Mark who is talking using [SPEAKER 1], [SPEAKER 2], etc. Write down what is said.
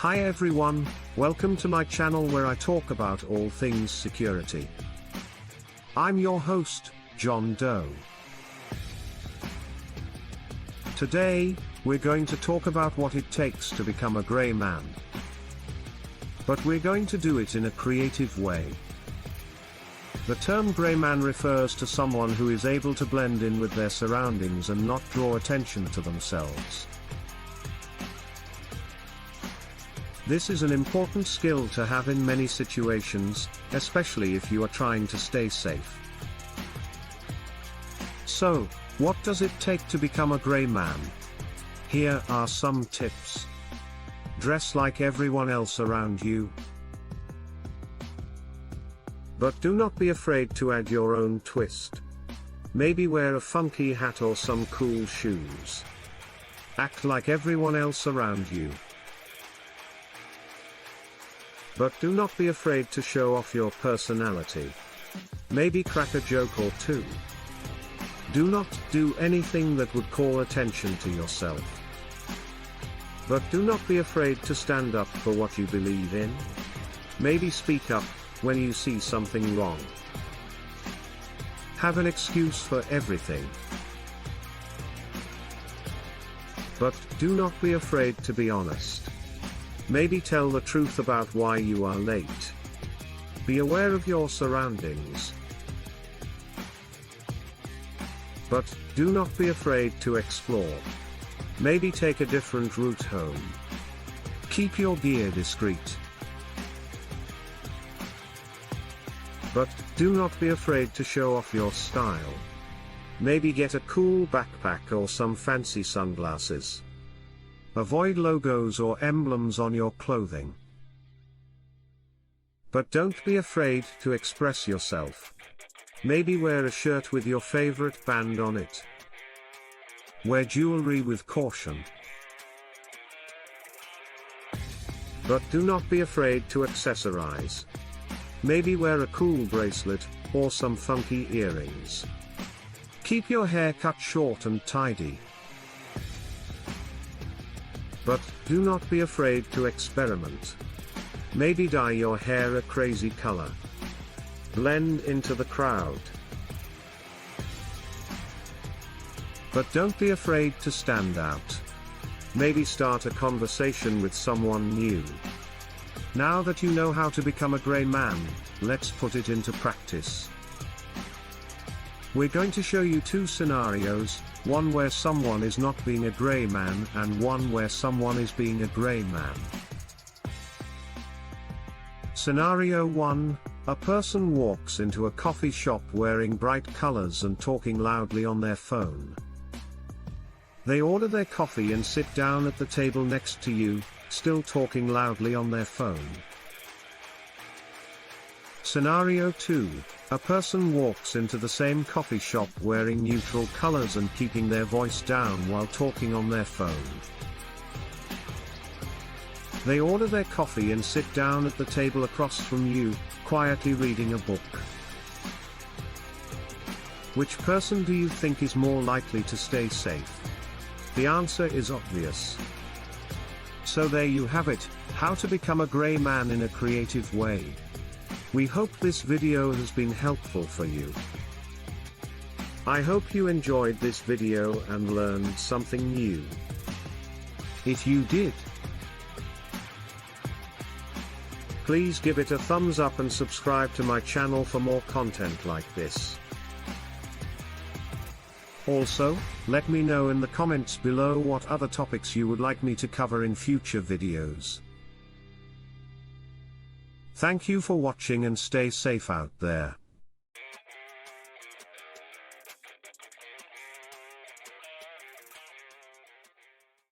[SPEAKER 1] Hi everyone, welcome to my channel where I talk about all things security. I'm your host, John Doe. Today, we're going to talk about what it takes to become a gray man. But we're going to do it in a creative way. The term gray man refers to someone who is able to blend in with their surroundings and not draw attention to themselves. This is an important skill to have in many situations, especially if you are trying to stay safe. So, what does it take to become a gray man? Here are some tips. Dress like everyone else around you. But do not be afraid to add your own twist. Maybe wear a funky hat or some cool shoes. Act like everyone else around you. But do not be afraid to show off your personality. Maybe crack a joke or two. Do not do anything that would call attention to yourself. But do not be afraid to stand up for what you believe in. Maybe speak up when you see something wrong. Have an excuse for everything. But do not be afraid to be honest. Maybe tell the truth about why you are late. Be aware of your surroundings. But do not be afraid to explore. Maybe take a different route home. Keep your gear discreet. But do not be afraid to show off your style. Maybe get a cool backpack or some fancy sunglasses. Avoid logos or emblems on your clothing. But don't be afraid to express yourself. Maybe wear a shirt with your favorite band on it. Wear jewelry with caution. But do not be afraid to accessorize. Maybe wear a cool bracelet, or some funky earrings. Keep your hair cut short and tidy. But do not be afraid to experiment. Maybe dye your hair a crazy color. Blend into the crowd. But don't be afraid to stand out. Maybe start a conversation with someone new. Now that you know how to become a gray man, let's put it into practice. We're going to show you two scenarios, one where someone is not being a gray man and one where someone is being a gray man. Scenario 1, a person walks into a coffee shop wearing bright colors and talking loudly on their phone. They order their coffee and sit down at the table next to you, still talking loudly on their phone. Scenario 2, a person walks into the same coffee shop wearing neutral colors and keeping their voice down while talking on their phone. They order their coffee and sit down at the table across from you, quietly reading a book. Which person do you think is more likely to stay safe? The answer is obvious. So there you have it, how to become a gray man in a creative way. We hope this video has been helpful for you. I hope you enjoyed this video and learned something new. If you did, please give it a thumbs up and subscribe to my channel for more content like this. Also, let me know in the comments below what other topics you would like me to cover in future videos. Thank you for watching and stay safe out there.